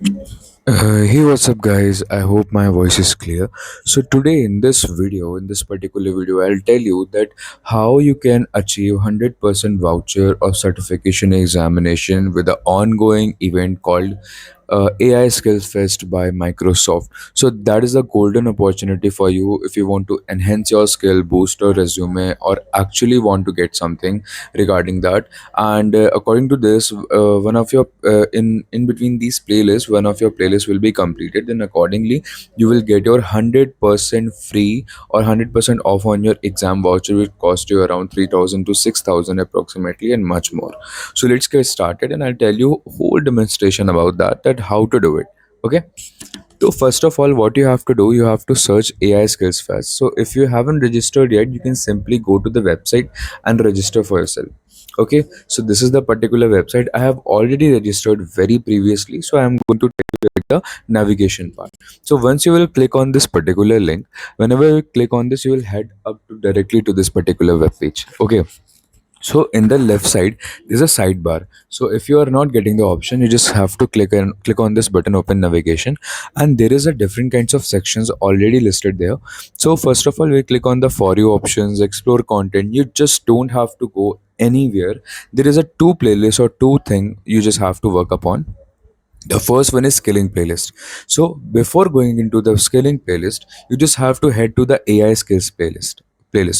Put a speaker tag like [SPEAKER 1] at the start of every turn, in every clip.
[SPEAKER 1] Hey, what's up, guys? I hope my voice is clear. So today, in this particular video, I'll tell you that how you can achieve 100% voucher or certification examination with an ongoing event called AI Skills Fest by Microsoft. So that is a golden opportunity for you if you want to enhance your skill, boost your resume, or actually want to get something regarding that. And according to this, one of your in between these playlists, one of your playlists will be completed. Then accordingly, you will get your 100% free or 100% off on your exam voucher, which cost you around 3,000 to 6,000 approximately, and much more. So let's get started, and I'll tell you whole demonstration about that how to do it. Okay. So first of all, what you have to do, you have to search AI Skills Fest. So if you haven't registered yet, you can simply go to the website and register for yourself. Okay, so this is the particular website. I have already registered very previously, so I am going to take you at the navigation part. So once you will click on this particular link, whenever you click on this, you will head up to directly to this particular web page. Okay, so in the left side there's a sidebar. So if you are not getting the option, you just have to click on this button, open navigation, and there is a different kinds of sections already listed there. So first of all, we click on the for you options, explore content. You just don't have to go anywhere. There is a two playlist or two thing you just have to work upon. The first one is skilling playlist. So before going into the skilling playlist, you just have to head to the AI skills playlist.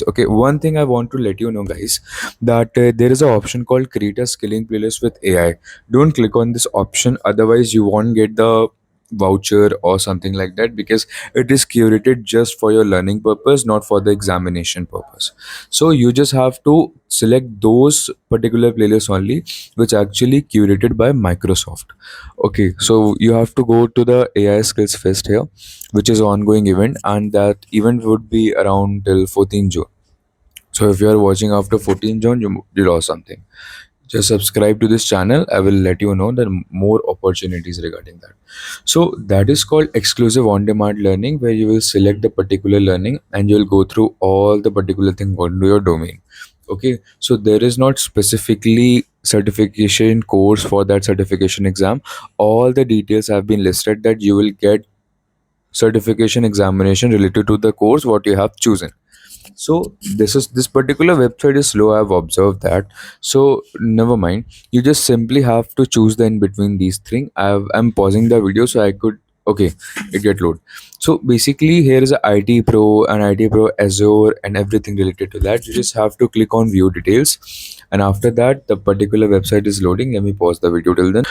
[SPEAKER 1] Okay, one thing I want to let you know, guys, that there is an option called create a skilling playlist with AI. Don't click on this option, otherwise you won't get the voucher or something like that, because it is curated just for your learning purpose, not for the examination purpose. So you just have to select those particular playlists only, which actually curated by Microsoft. Okay, so you have to go to the AI Skills Fest here, which is an ongoing event, and that event would be around till 14 June. So if you are watching after 14 June, you lost something. Just subscribe to this channel. I will let you know that more opportunities regarding that. So that is called exclusive on-demand learning, where you will select the particular learning and you will go through all the particular thing on your domain. Okay, so there is not specifically certification course for that certification exam. All the details have been listed that you will get certification examination related to the course what you have chosen. So this particular website is slow, I've observed that. So never mind, you just simply have to choose the in between these things. I'm pausing the video so I could, okay, it get load. So basically here is a IT Pro and IT Pro Azure and everything related to that. You just have to click on view details, and after that the particular website is loading. Let me pause the video till then.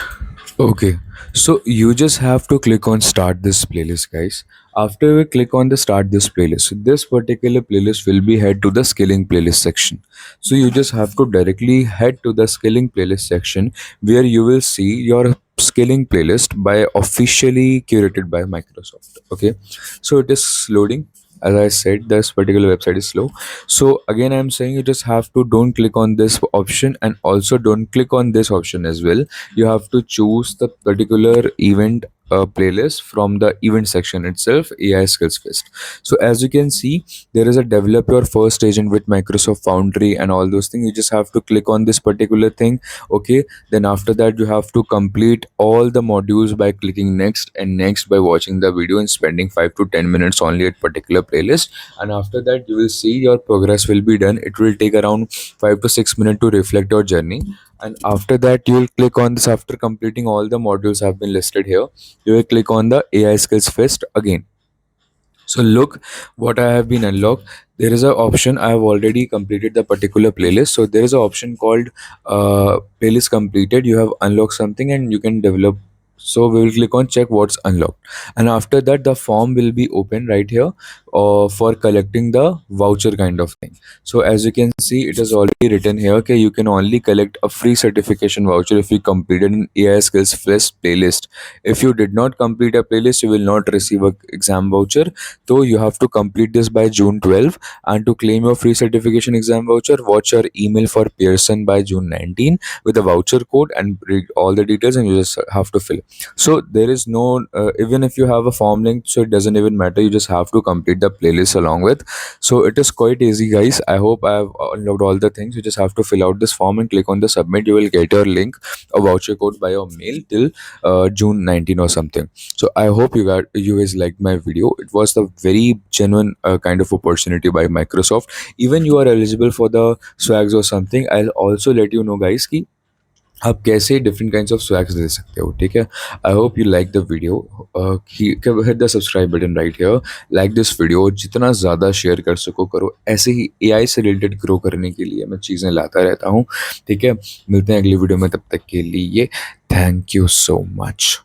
[SPEAKER 1] Okay, so you just have to click on start this playlist, guys. After we click on the start this playlist, so this particular playlist will be head to the skilling playlist section. So you just have to directly head to the skilling playlist section, where you will see your skilling playlist by officially curated by Microsoft. Okay, so it is loading. As I said, this particular website is slow. So again, I'm saying you just have to don't click on this option, and also don't click on this option as well. You have to choose the particular event playlist from the event section itself, AI Skills Fest. So as you can see, there is a develop your first agent with Microsoft Foundry and all those things. You just have to click on this particular thing. Okay, then after that you have to complete all the modules by clicking next and next, by watching the video and spending 5 to 10 minutes only at particular playlist. And after that you will see your progress will be done. It will take around 5 to 6 minutes to reflect your journey. And after that you will click on this. After completing all the modules have been listed here, you will click on the AI Skills Fest again. So look what I have been unlocked. There is a option. I have already completed the particular playlist. So there is a option called playlist completed. You have unlocked something and you can develop. So we will click on check what's unlocked, and after that the form will be open right here for collecting the voucher kind of thing. So as you can see, it is already written here. Okay, you can only collect a free certification voucher if you completed an AI Skills Fest playlist. If you did not complete a playlist, you will not receive a exam voucher. Though you have to complete this by June 12, and to claim your free certification exam voucher, watch your email for Pearson by June 19 with a voucher code and read all the details, and you just have to fill. So there is no even if you have a form link, so it doesn't even matter, you just have to complete the playlist along with. So it is quite easy, guys. I hope I have unlocked all the things. You just have to fill out this form and click on the submit. You will get your link, a voucher code by your mail till June 19 or something. So I hope you guys liked my video. It was the very genuine kind of opportunity by Microsoft. Even you are eligible for the swags or something, I'll also let you know, guys, ki आप कैसे different kinds of swags दे सकते हो, ठीक है. I hope you like the video. Hit the subscribe button right here. Like this video, जितना ज़्यादा share कर सको करो. ऐसे ही एआई से रिलेटेड ग्रो करने के लिए मैं चीज़ें लाता रहता हूँ, ठीक है. मिलते हैं अगली वीडियो में, तब तक के लिए थैंक यू सो मच.